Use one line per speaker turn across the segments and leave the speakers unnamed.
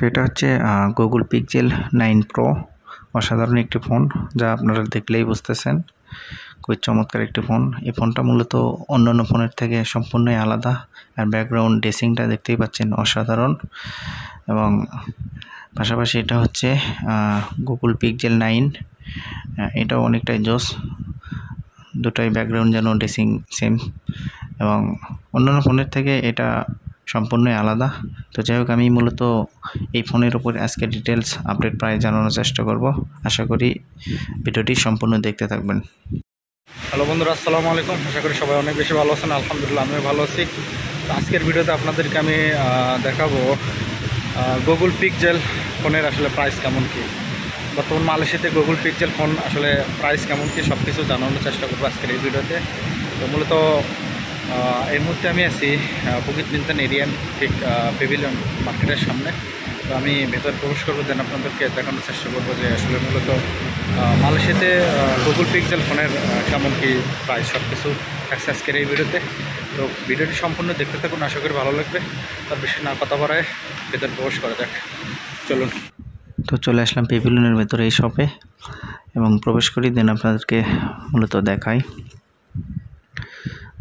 তো এটা হচ্ছে গুগল পিক্সেল 9 প্রো, অসাধারণ একটি ফোন যা আপনারা দেখলেই বুঝতেছেন খুবই চমৎকার একটি ফোন। এই ফোনটা মূলত অন্যান্য ফোনের থেকে সম্পূর্ণই আলাদা, আর ব্যাকগ্রাউন্ড ড্রেসিংটা দেখতেই পাচ্ছেন অসাধারণ। এবং পাশাপাশি এটা হচ্ছে গুগল পিক্সেল 9, এটাও অনেকটাই জোস, দুটাই ব্যাকগ্রাউন্ড যেন ড্রেসিং সেম, এবং অন্যান্য ফোনের থেকে এটা সম্পূর্ণই আলাদা। তো যাই হোক, আমি মূলত এই ফোনের উপর আজকে ডিটেলস আপডেট প্রায় জানানোর চেষ্টা করব। আশা করি ভিডিওটি সম্পূর্ণ দেখতে থাকবেন।
হ্যালো বন্ধুরা, আসসালামু আলাইকুম। আশা করি সবাই অনেক বেশি ভালো আছেন। আলহামদুলিল্লাহ আমিও ভালো আছি। তো আজকের ভিডিওতে আপনাদেরকে আমি দেখাবো গুগল পিক্সেল ফোনের আসলে প্রাইস কেমন কী, বর্তমান মালয়েশিয়াতে গুগল পিক্সেল ফোন আসলে প্রাইস কেমন কী সব কিছু জানানোর চেষ্টা করবো আজকের এই ভিডিওতে। তো মূলত এই মুহূর্তে আমি আছি বুকিত জিন্তান এরিয়ান, ঠিক পেভিলিয়ন মার্কেটের সামনে। তো আমি ভেতরে প্রবেশ করবো, দেন আপনাদেরকে দেখানোর চেষ্টা করবো যে আসলে মূলত মালয়েশিয়াতে গুগল পিক্সেল ফোনের কেমন কী প্রাইস সব কিছু থাকছে আজকের এই ভিডিওতে। তো ভিডিওটি সম্পূর্ণ দেখতে থাকুন, আশা করি ভালো লাগবে। তার বেশি না কথা বাড়ায় ভেতরে প্রবেশ করা যাক, চলুন।
তো চলে আসলাম পেভিলিয়নের ভেতরে এই শপে এবং প্রবেশ করি, দেন আপনাদেরকে মূলত দেখাই।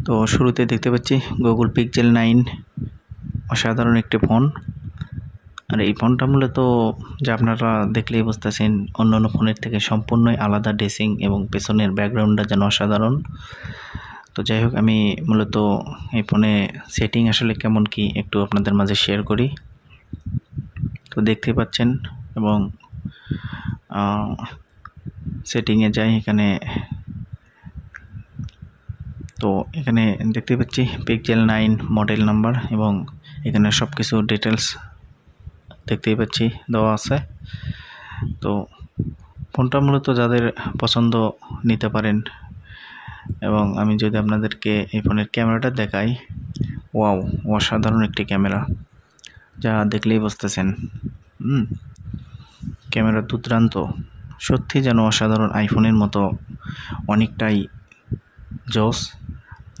তো শুরুতে দেখতে পাচ্ছি গুগল পিক্সেল 9, অসাধারণ একটি ফোন। আর এই ফোনটা মূলত যা আপনারা দেখলেই বুঝতেছেন অন্যান্য ফোনের থেকে সম্পূর্ণই আলাদা ড্রেসিং এবং পেছনের ব্যাকগ্রাউন্ডটা যেন অসাধারণ। তো যাই হোক, আমি মূলত এই ফোনে সেটিং আসলে কেমন কি একটু আপনাদের মাঝে শেয়ার করি। তো দেখতেই পাচ্ছেন, এবং সেটিংয়ে যাই, এখানে তো এখানে দেখতে পাচ্ছি পিক্সেল 9 মডেল নাম্বার, এবং এখানে সব কিছু ডিটেলস দেখতেই পাচ্ছি দেওয়া আছে। তো ফোনটা মূলত যাদের পছন্দ নিতে পারেন। এবং আমি যদি আপনাদেরকে এই ফোনের ক্যামেরাটা দেখাই, ওয়াও, অসাধারণ একটি ক্যামেরা, যা দেখলেই বুঝতেছেন। ক্যামেরা দুর্দান্ত, সত্যি যেন অসাধারণ, আইফোনের মতো অনেকটাই জোস,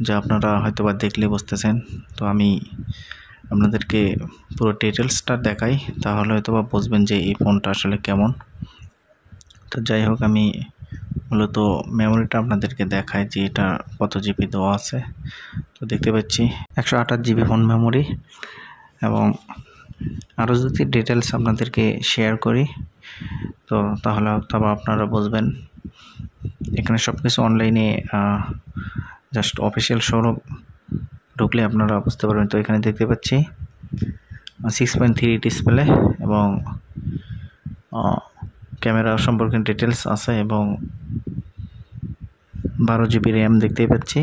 যা আপনারা হয়তোবা দেখলে বুঝতেছেন। তো আমি আপনাদেরকে পুরো ডিটেলসটা দেখাই, তাহলে হয়তোবা বুঝবেন যে এই ফোনটা আসলে কেমন। তো যাই হোক, আমি মূলত মেমোরিটা আপনাদেরকে দেখাই যে এটা কত জিবি দেওয়া আছে। তো দেখতে পাচ্ছি 128 জিবি ফোন মেমোরি। এবং আরও যদি ডিটেলস আপনাদেরকে শেয়ার করি, তো তাহলে হয়তোবা আপনারা বুঝবেন। এখানে সব কিছু অনলাইনে জাস্ট অফিসিয়াল শোরুম ঢুকলে আপনারা বুঝতে পারবেন। তো এখানে দেখতে পাচ্ছি 6.3 ডিসপ্লে, এবং ক্যামেরা সম্পর্কে ডিটেলস আছে, এবং 12 জিবি র্যাম দেখতেই পাচ্ছি,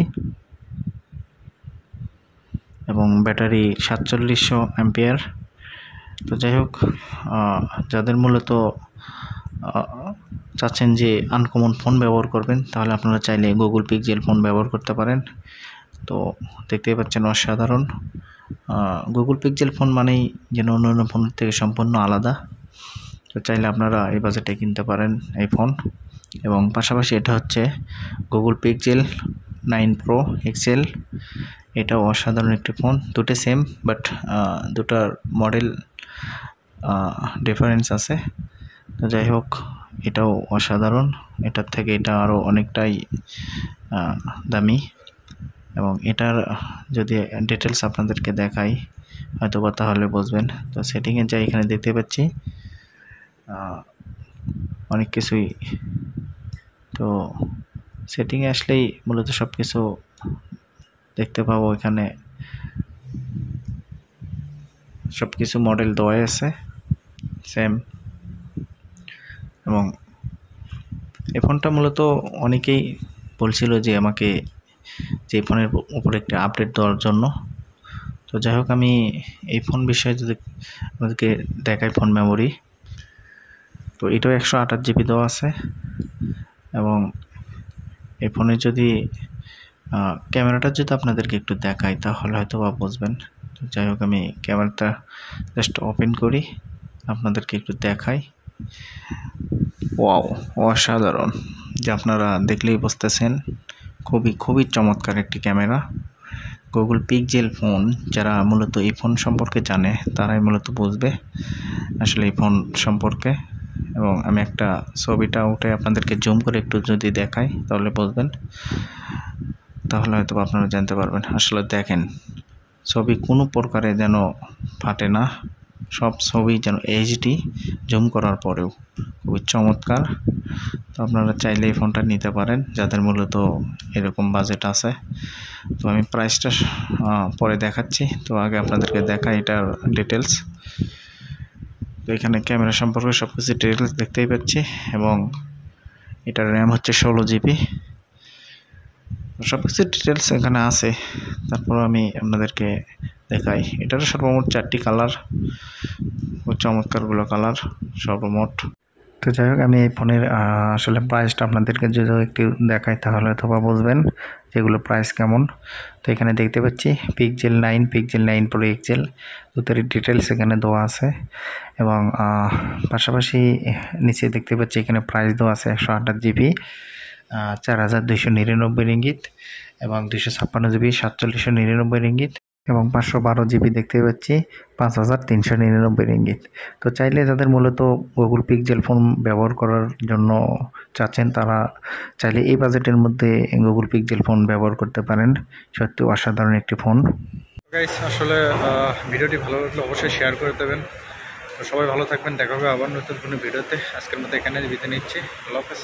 এবং ব্যাটারি 4700 অ্যাম্পিয়ার। তো যাই হোক, যাদের মূলত চাচ্ছেন যে আনকমন ফোন ব্যবহার করবেন, তাহলে আপনারা চাইলে গুগল পিক্সেল ফোন ব্যবহার করতে পারেন। তো দেখতেই পাচ্ছেন অসাধারণ। গুগল পিক্সেল ফোন মানেই যেন অন্যান্য ফোনের থেকে সম্পূর্ণ আলাদা। তো চাইলে আপনারা এই বাজেটে কিনতে পারেন এই ফোন। এবং পাশাপাশি এটা হচ্ছে গুগল পিক্সেল 9 প্রো এক্সেল, এটাও অসাধারণ একটি ফোন। দুটো সেম, বাট দুটার মডেল ডিফারেন্স আছে। তো যাই হোক, এটাও অসাধারণ, এটার থেকে এটা আরও অনেকটাই দামি। এবং এটার যদি ডিটেলস আপনাদেরকে দেখাই হয়তোবা তাহলে বুঝবেন। তো সেটিংয়ে যাই, এখানে দেখতে পাচ্ছি অনেক কিছুই। তো সেটিংয়ে আসলেই মূলত সব কিছু দেখতে পাবো। এখানে সব কিছু মডেল দেওয়া আছে সেম। এবং এই ফোনটা মূলত অনেকেই বলছিল যে আমাকে যে ফোনের উপরে একটা আপডেট দেওয়ার জন্য। তো যাই হোক, আমি এই ফোন বিষয়ে যদি আপনাদেরকে দেখাই ফোন মেমোরি, তো এটাও 128 জিবি দেওয়া আছে। এবং এই ফোনের যদি ক্যামেরাটা যদি আপনাদেরকে একটু দেখাই, তাহলে হয়তো বা বুঝবেন। তো যাই হোক, আমি ক্যামেরাটা জাস্ট ওপেন করি, আপনাদেরকে একটু দেখাই। ওয়াও, অসাধারণ, যা আপনারা দেখলেই বুঝতেছেন। খুবই চমৎকার একটি ক্যামেরা। গুগল পিক্সেল ফোন যারা মূলত এই ফোন সম্পর্কে জানে, তারাই মূলত বুঝবে। আসলে এই ফোন সম্পর্কে, এবং আমি একটা ছবিটা উঠে আপনাদেরকে জুম করে একটু যদি দেখাই তাহলে বুঝবেন, তাহলে হয়তো আপনারা জানতে পারবেন। আসলে দেখেন, ছবি কোনো প্রকারে যেন ফাটে না, সব ছবি যেন এইচডি, জুম করার পরেও খুবই চমৎকার। তো আপনারা চাইলে এই ফোনটা নিতে পারেন যাদের মূলত এরকম বাজেট আছে। তো আমি প্রাইসটা পরে দেখাচ্ছি, তো আগে আপনাদেরকে দেখাই এটার ডিটেলস। তো এখানে ক্যামেরা সম্পর্কে সব কিছু ডিটেলস দেখতেই পাচ্ছি, এবং এটার র্যাম হচ্ছে 16 জিবি। সব কিছু ডিটেলস এখানে আছে। তারপর আমি আপনাদেরকে দেখাই, এটার সর্বমোট 4টি কালার, চমৎকারগুলো কালার সর্বমোট। তো যাই হোক, আমি এই ফোনের আসলে প্রাইসটা আপনাদেরকে যদি একটু দেখাই তাহলে অথবা বুঝবেন যেগুলো প্রাইস কেমন। তো এখানে দেখতে পাচ্ছি পিক্সেল 9, পিক্সেল 9 প্রো এক্সেল, দুটোরই ডিটেলস এখানে দেওয়া আছে। এবং পাশাপাশি নিচে দেখতে পাচ্ছি এখানে প্রাইস দেওয়া আছে 128 জিবি 4299 রিঙ্গিত, এবং 256 জিবি 4799 রিঙ্গিত, এবং 512 জিবি দেখতে পাচ্ছি 5399 রিঙ্গিত। তো চাইলে যাদের মূলত গুগল পিক্সেল ফোন ব্যবহার করার জন্য চাচ্ছেন, তারা চাইলে এই বাজেটের মধ্যে গুগল পিক্সেল ফোন ব্যবহার করতে পারেন। সত্যি অসাধারণ একটি ফোন।
গাইস, আসলে ভিডিওটি ভালো লাগলে অবশ্যই শেয়ার করে দেবেন। তো সবাই ভালো থাকবেন, দেখা হবে আবার নতুন কোনো ভিডিওতে। আজকের মতো এখানে বিদায় নিচ্ছি, আল্লাহ হাফেজ।